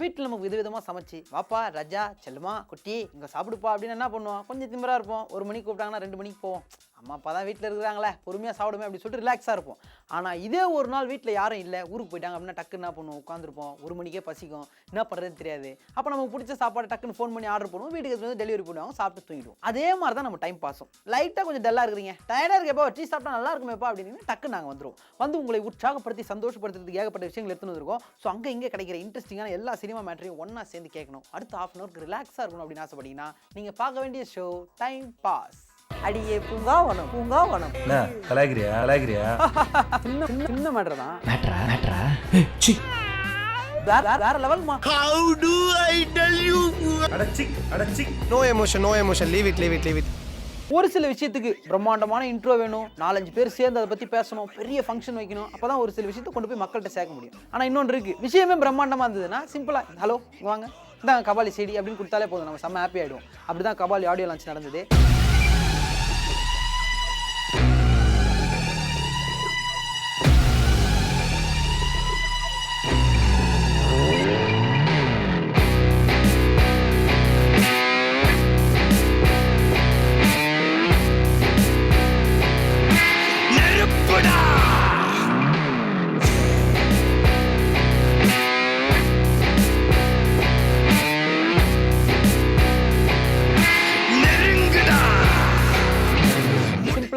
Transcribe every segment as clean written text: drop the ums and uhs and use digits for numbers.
வீட்டில் நமக்கு விதவிதமாக சமைச்சு வாப்பா ராஜா செல்லுமா குட்டி இங்கே சாப்பிடுப்பா அப்படின்னு என்ன பண்ணுவோம், கொஞ்சம் திமிராக இருப்போம். 1 மணிக்கு கூப்பிட்டாங்கன்னா 2 மணிக்கு போவோம். அம்மா அப்பா தான் வீட்டில் இருக்கிறாங்களே பொறுமையாக சாப்பிடுமே அப்படின்னு சொல்லிட்டு ரிலாக்ஸாக இருப்போம். ஆனால் இதே ஒரு நாள் வீட்டில் யாரும் இல்லை, ஊருக்கு போயிட்டாங்க அப்படின்னா டக்குன்னு என்ன பண்ணுவோம், உட்காந்துருப்போம். 1 மணிக்கே பசிக்கும், என்ன பண்ணுறதுன்னு தெரியாது. அப்போ நமக்கு பிடிச்ச சாப்பாடு டக்குன்னு ஃபோன் பண்ணி ஆர்டர் பண்ணுவோம், வீட்டுக்கு வந்து டெலிவரி பண்ணுவாங்க, சாப்பிட்டு தூங்கிடுவோம். அதே மாதிரி தான் நம்ம டைம் பாஸும். லைட்டாக கொஞ்சம் டல்லாக இருக்கிறீங்க, டயர்டாக இருக்கேப்பா, டீ சாப்பிட்டா நல்லா இருக்குமேப்பா அப்படின்னு டக்குன்னு நாங்கள் வந்துடுவோம். வந்து உங்களை உற்சாகப்படுத்தி சந்தோஷப்படுத்துறதுக்கு ஏகப்பட்ட விஷயங்கள் எடுத்துன்னு வந்திருக்கோம். ஸோ அங்கே இங்கே கிடைக்கிற இன்ட்ரெஸ்டிங்கான எல்லா சினிமா மேட்டரையும் ஒன்றா சேர்ந்து கேட்கணும், அடுத்த ½ hour ரிலாக்ஸாக இருக்கணும் அப்படின்னு ஆசைப்பட்டீங்கன்னா நீங்கள் பார்க்க வேண்டிய ஷோ டைம் பாஸ். அடியே பூங்காவனம் பூங்காவனம். கலாய்கிறியா சின்ன மேட்டர் தான், வேற லெவல்மா. How do I tell you? அடச்சி No emotion, leave it. ஒரு சில விஷயத்துக்கு பிரம்மாண்டமான இன்ட்ரோ வேணும், 4-5 பேர் சேர்ந்து அதை பற்றி பேசணும், பெரிய ஃபங்க்ஷன் வைக்கணும், அப்போ தான் ஒரு சில விஷயத்தை கொண்டு போய் மக்கள்கிட்ட சேர்க்க முடியும். ஆனால் இன்னொன்று இருக்குது, விஷயமே பிரம்மாண்டமாக இருந்ததுன்னா சிம்பிளாக ஹலோ வாங்க இந்தாங்க கபாலி செடி அப்படின்னு கொடுத்தாலே போதும், நம்ம செம்ம ஹாப்பி ஆகிடும். அப்படி தான் கபாலி ஆடியோ லான்ச் நடந்தது.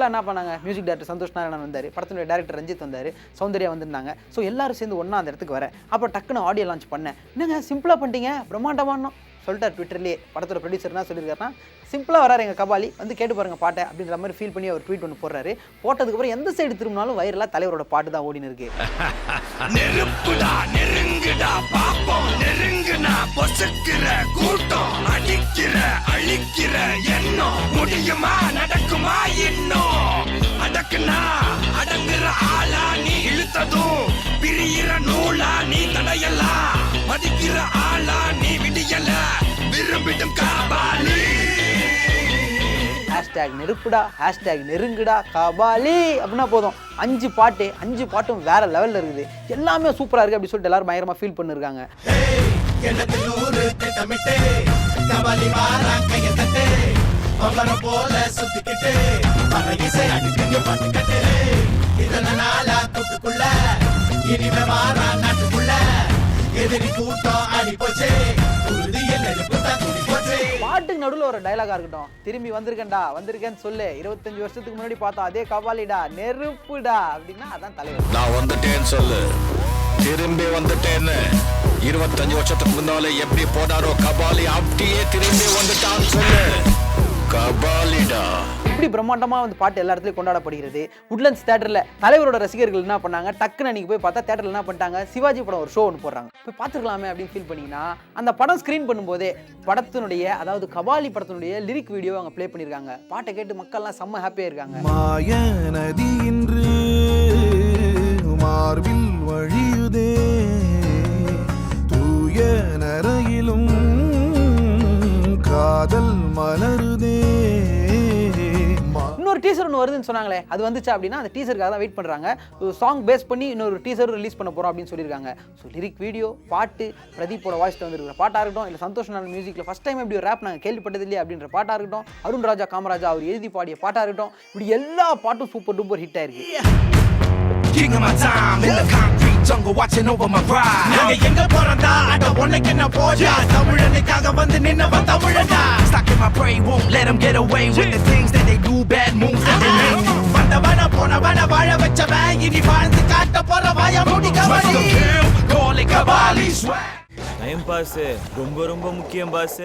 என்ன பண்ணாங்க, மியூசிக் டைரக்டர் சந்தோஷ் நாராயணன் வந்தார், படத்தினுடைய டைரக்டர் ரஞ்சித் வந்தார், சௌந்தர்யா வந்திருந்தாங்க. ஸோ எல்லாரும் சேர்ந்து ஒன்றா அந்த இடத்துக்கு வர அப்புறம் டக்குன்னு ஆடியோ லான்ச் பண்ணேன். என்னங்க சிம்பிளாக பண்ணிட்டீங்க, பிரம்மாண்டமான சொல்லிட்டார் ட்விட்டர்லேயே. படத்தோட ப்ரொடியூசர் என்ன சொல்லியிருக்காருன்னா, சிம்பிளாக வராரு எங்கள் கபாலி, வந்து கேட்டு பாருங்க பாட்டை அப்படின்ற மாதிரி ஃபீல் பண்ணி அவர் ட்வீட் ஒன்று போடுறாரு. போட்டதுக்கப்புறம் எந்த சைடு திரும்பினாலும் வைரலாக தலைவரோட பாட்டு தான் ஓடினு இருக்கு. நெருப்புடா நெருங்குடா பாப்போம், நெருங்குனா பொசுக்கிற கூட்டம், அடிக்கிற அழிக்கிற எண்ணம், முடியுமா நடக்குமா இன்னும், அடக்குனா அடங்குற ஆளா நீ இழுத்ததும், பிரியிற நூலா நீ தடையலாம், மதிக்கிற ஆளா நீ விடியல, விரும்பிடும் கபாலி. ஹேஷ்டேக் நெருப்புடா, ஹேஷ்டேக் நெருங்குடா கபாலி அப்படின்னா போதும், 5 பாட்டு 5 பாட்டும் வேற லெவலில் இருக்குது, எல்லாமே சூப்பராக இருக்குது அப்படி சொல்லிட்டு எல்லாரும் பயங்கரமாக ஃபீல் பண்ணிருக்காங்க. பாட்டுக்கு நடுவில் ஒரு டைலாகா இருக்கட்டும், திரும்பி வந்திருக்கேன்னு சொல்லு, 25 வருஷத்துக்கு முன்னாடி பார்த்தோம் அதே கபாலிடா நெருப்புடா அப்படின்னா அதான் தலைவர். நான் வந்துட்டேன்னு சொல்லு, திரும்பி வந்துட்டேன்னு. 25 வருஷத்துக்கு முன்னால எப்படி போனாரோ கபாலி, அப்படியே திரும்பி வந்துட்டான்னு சொல்லு, கபாலிடா. இப்படி பிரம்மாண்டமாக வந்து பாட்டு எல்லா இடத்துலையும் கொண்டாடப்படுகிறது. உட்லண்ட்ஸ் தேட்டரில் தலைவரோட ரசிகர்கள் என்ன பண்ணாங்க, டக்குன்னு அன்றைக்கி போய் பார்த்தா தேட்டரில் என்ன பண்ணிட்டாங்க, சிவாஜி படம் ஒரு ஷோ ஒன்று போடுறாங்க, போய் பார்த்துக்கலாமே அப்படின்னு ஃபீல் பண்ணிங்கன்னா அந்த படம் ஸ்க்ரீன் பண்ணும்போதே படத்தினுடைய அதாவது கபாலி படத்தினுடைய லிரிக் வீடியோ அங்கே ப்ளே பண்ணியிருக்காங்க. பாட்டை கேட்டு மக்கள்லாம் செம்ம ஹாப்பியாக இருக்காங்க. மாய நதி இன்று மார்பில் வழியுதே, தூய நரையிலும் காதல் மலருதே. இன்னொரு டீசர் ஒன்று வருதுன்னு சொன்னாங்களே, அது வந்துச்சா அப்படின்னா அந்த டீசருக்காக தான் வெயிட் பண்ணுறாங்க. சாங் பேஸ் பண்ணி இன்னொரு டீசர் ரிலீஸ் பண்ண போகிறோம் அப்படின்னு சொல்லியிருக்காங்க. ஸோ லிரிக் வீடியோ பாட்டு பிரதீப்போட வாய்ஸில் வந்துருக்கிற பாட்டாக இருக்கட்டும், இல்லை சந்தோஷ் நாராயணன் மியூசிக்கில் ஃபஸ்ட் டைம் இப்படி ஒரு ரேப் நாங்கள் கேள்விப்பட்டது இல்லையா அப்படின்ற பாட்டாக இருக்கட்டும், அருண் ராஜா காமராஜா அவர் எழுதி பாடிய பாட்டாக இருக்கட்டும், இப்படி எல்லா பாட்டும் சூப்பர் டூப்பர் ஹிட் ஆயிருக்கு. King of my time in the concrete jungle watching over my pride. நாங்க எங்க போறதா அட உனக்கு என்ன போஜா, தமிழனுக்காக வந்து நின்னவன் தமிழனா. Stuck in my brain won't let them get away with the things that they do, bad moves that they make. வந்தவன போனவன வாழ வச்சவன், இனி வாழ்ந்து காட்ட போற வாய மூடி Kabali. Call it Kabali swag. Time pass ரொம்ப ரொம்ப முக்கியம் பாஸ்.